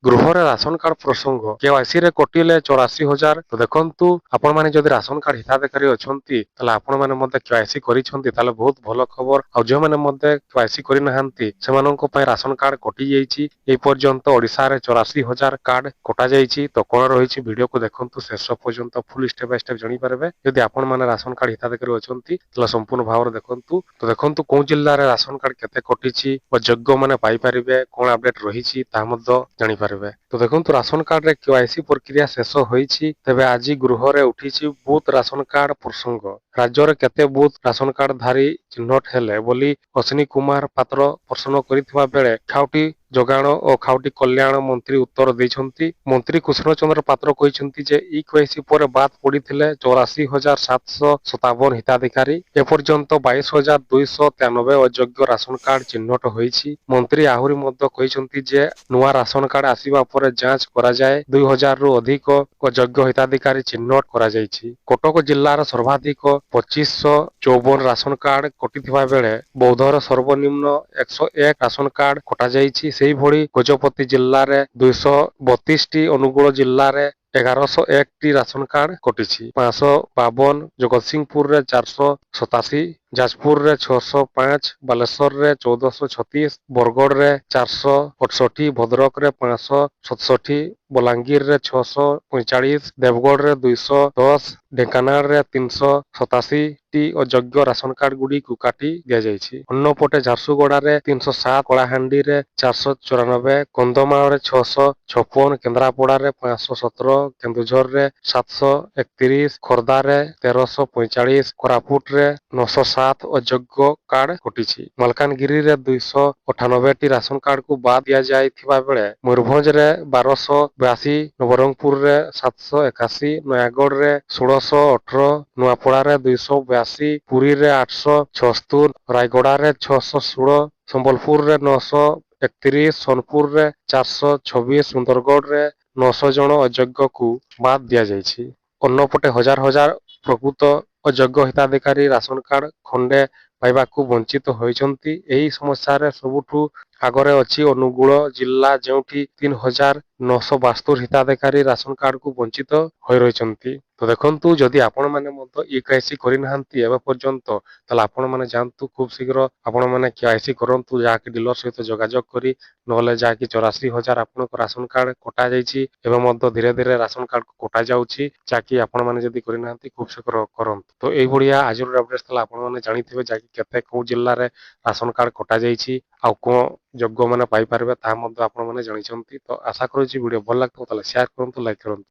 ଗୃହରେ ration card ପ୍ରସଙ୍ଗ KYC ରେ କଟିଲେ 84,000। ତ ଦେଖନ୍ତୁ ଆପଣମାନେ ଯଦି ରାସନ କାର୍ଡ ହିତାଧିକାରୀ ଅଛନ୍ତି ତାହେଲେ ଆପଣମାନେ ମଧ୍ୟ କେୱାଇସି କରିଛନ୍ତି ତାହେଲେ ବହୁତ ଭଲ ଖବର। ଆଉ ଯେଉଁମାନେ ମଧ୍ୟ କେୱାଇସି କରିନାହାନ୍ତି ସେମାନଙ୍କ ପାଇଁ ରାସନ କାର୍ଡ କଟି ଯାଇଛି। ଏ ପର୍ଯ୍ୟନ୍ତ ଓଡ଼ିଶାରେ 84,000 କାର୍ଡ କଟାଯାଇଛି। ତ କଣ ରହିଛି ଭିଡିଓକୁ ଦେଖନ୍ତୁ ଶେଷ ପର୍ଯ୍ୟନ୍ତ ଫୁଲ ଷ୍ଟେପ ବାଇ ଷ୍ଟେପ ଜାଣିପାରିବେ। ଯଦି ଆପଣମାନେ ରାସନ କାର୍ଡ ହିତାଧିକାରୀ ଅଛନ୍ତି ତାହେଲେ ସମ୍ପୂର୍ଣ୍ଣ ଭାବରେ ଦେଖନ୍ତୁ। ତ ଦେଖନ୍ତୁ କୋଉ ଜିଲ୍ଲାରେ ରାସନ କାର୍ଡ କେତେ କଟିଛି ଓ ଯୋଗ୍ୟମାନେ ପାଇପାରିବେ କଣ ଅପଡେଟ ରହିଛି ତାହା ମଧ୍ୟ ଜାଣିପାରିବେ। ତ ଦେଖନ୍ତୁ ରାସନ କାର୍ଡରେ କେୱାଇସି ପ୍ରକ୍ରିୟା ଶେଷ ହୋଇଛି। ତେବେ ଆଜି ଗୃହରେ ଉଠିଛି ବୁଥ ରାସନ କାର୍ଡ ପ୍ରସଙ୍ଗ। ରାଜ୍ୟରେ କେତେ ବୁଥ ରାସନ କାର୍ଡ ଧାରୀ ଚିହ୍ନଟ ହେଲେ ବୋଲି ଅଶ୍ୱିନୀ କୁମାର ପାତ୍ର ପ୍ରଶ୍ନ କରିଥିବା ବେଳେ ଖାଉଟି ଯୋଗାଣ ଓ ଖାଉଟି କଲ୍ୟାଣ ମନ୍ତ୍ରୀ ଉତ୍ତର ଦେଇଛନ୍ତି। ମନ୍ତ୍ରୀ କୃଷ୍ଣଚନ୍ଦ୍ର ପାତ୍ର କହିଛନ୍ତି ଯେ ଇ କେୱାଇସି ପରେ ବାଦ ପଡିଥିଲେ 84,757 ହିତାଧିକାରୀ। ଏପର୍ଯ୍ୟନ୍ତ 22,293 ଅଯୋଗ୍ୟ ରାସନ କାର୍ଡ ଚିହ୍ନଟ ହୋଇଛି। ମନ୍ତ୍ରୀ ଆହୁରି ମଧ୍ୟ କହିଛନ୍ତି ଯେ ନୂଆ ରାସନ କାର୍ଡ ଆସିବା ପରେ ଯାଞ୍ଚ କରାଯାଏ 2,000ରୁ ଅଧିକ ଅଯୋଗ୍ୟ ହିତାଧିକାରୀ ଚିହ୍ନଟ କରାଯାଇଛି। କଟକ ଜିଲ୍ଲାର ସର୍ବାଧିକ 2,554 ରାସନ କାର୍ଡ କଟିଥିବା ବେଳେ ବୌଦ୍ଧର ସର୍ବନିମ୍ନ 101 ରାସନ କାର୍ଡ କଟାଯାଇଛି। ସେହିଭଳି ଗଜପତି ଜିଲ୍ଲାରେ 232ଟି, ଅନୁଗୁଳ ଜିଲ୍ଲାରେ 1,101ଟି ରାସନ କାର୍ଡ କଟିଛି। 552 ଜଗତସିଂହପୁରରେ 487, ଯାଜପୁରରେ 605, ବାଲେଶ୍ୱରରେ 1,436, ବରଗଡ଼ରେ 468, ଭଦ୍ରକରେ 567, ବଲାଙ୍ଗୀରରେ 645, ଦେବଗଡ଼ରେ 210, ଢେଙ୍କାନାଳରେ 387ଟି ଅଯୋଗ୍ୟ ରାସନ କାର୍ଡ ଗୁଡ଼ିକୁ କାଟି ଦିଆଯାଇଛି। ଅନ୍ୟପଟେ ଝାରସୁଗୁଡ଼ାରେ 307, କଳାହାଣ୍ଡିରେ 494, କନ୍ଧମାଳରେ 656, କେନ୍ଦ୍ରାପଡ଼ାରେ 517, କେନ୍ଦୁଝରରେ 731, ଖୋର୍ଦ୍ଧାରେ 1,345, କୋରାପୁଟରେ 907 ଅଯୋଗ୍ୟ କାର୍ଡ କଟିଛି। ମାଲକାନଗିରିରେ 298ଟି ରାସନ କାର୍ଡକୁ ବାଦ ଦିଆଯାଇଥିବା ବେଳେ ମୟୂରଭଞ୍ଜରେ 1,282, ନବରଙ୍ଗପୁରରେ 781, ନୟାଗଡ଼ରେ 1,618, ନୂଆପଡାରେ 282, ପୁରୀରେ 876, ରାୟଗଡାରେ 616, ସମ୍ବଲପୁରରେ 931, ସୋନପୁରରେ 426, ସୁନ୍ଦରଗଡ଼ରେ 900 ଜଣ ଅଯୋଗ୍ୟକୁ ବାଦ ଦିଆଯାଇଛି। ଅନ୍ୟପଟେ ହଜାର ହଜାର ପ୍ରକୃତ ଅଯୋଗ୍ୟ ହିତାଧିକାରୀ ରାସନ କାର୍ଡ ଖଣ୍ଡେ ପାଇବାକୁ ବଞ୍ଚିତ ହୋଇଛନ୍ତି। ଏହି ସମସ୍ୟାରେ ସବୁଠୁ ଆଗରେ ଅଛି ଅନୁଗୁଳ ଜିଲ୍ଲା, ଯେଉଁଠି 3,972 ହିତାଧିକାରୀ ରାସନ କାର୍ଡକୁ ବଞ୍ଚିତ ହୋଇ ରହିଛନ୍ତି। ତ ଦେଖନ୍ତୁ ଯଦି ଆପଣମାନେ ମଧ୍ୟ ଇ କେୱାଇସି କରିନାହାନ୍ତି ଏବେ ପର୍ଯ୍ୟନ୍ତ ତାହେଲେ ଆପଣମାନେ ଯାଆନ୍ତୁ ଖୁବ ଶୀଘ୍ର ଆପଣମାନେ କେୱାଇସି କରନ୍ତୁ, ଯାହାକି ଡିଲର ସହିତ ଯୋଗାଯୋଗ କରି, ନହେଲେ ଯାହାକି 84,000 ଆପଣଙ୍କ ରାସନ କାର୍ଡ କଟାଯାଇଛି। ଏବେ ମଧ୍ୟ ଧୀରେ ଧୀରେ ରାସନ କାର୍ଡ କଟା ଯାଉଛି, ଯାହାକି ଆପଣମାନେ ଯଦି କରିନାହାନ୍ତି ଖୁବ ଶୀଘ୍ର କରନ୍ତୁ। ତ ଏଇଭଳିଆ ଆଜିର ଅପଡେଟ ଥିଲା ଆପଣମାନେ ଜାଣିଥିବେ, ଯାହାକି କେତେ କୋଉ ଜିଲ୍ଲାରେ ରାସନ କାର୍ଡ କଟାଯାଇଛି ଆଉ କଣ ଯୋଗ୍ୟମାନେ ପାଇପାରିବେ ତାହା ମଧ୍ୟ ଆପଣମାନେ ଜାଣିଛନ୍ତି। ତ ଆଶା କରୁଛି ଭିଡିଓ ଭଲ ଲାଗିଥିବ, ତାହେଲେ ସେୟାର କରନ୍ତୁ, ଲାଇକ୍ କରନ୍ତୁ।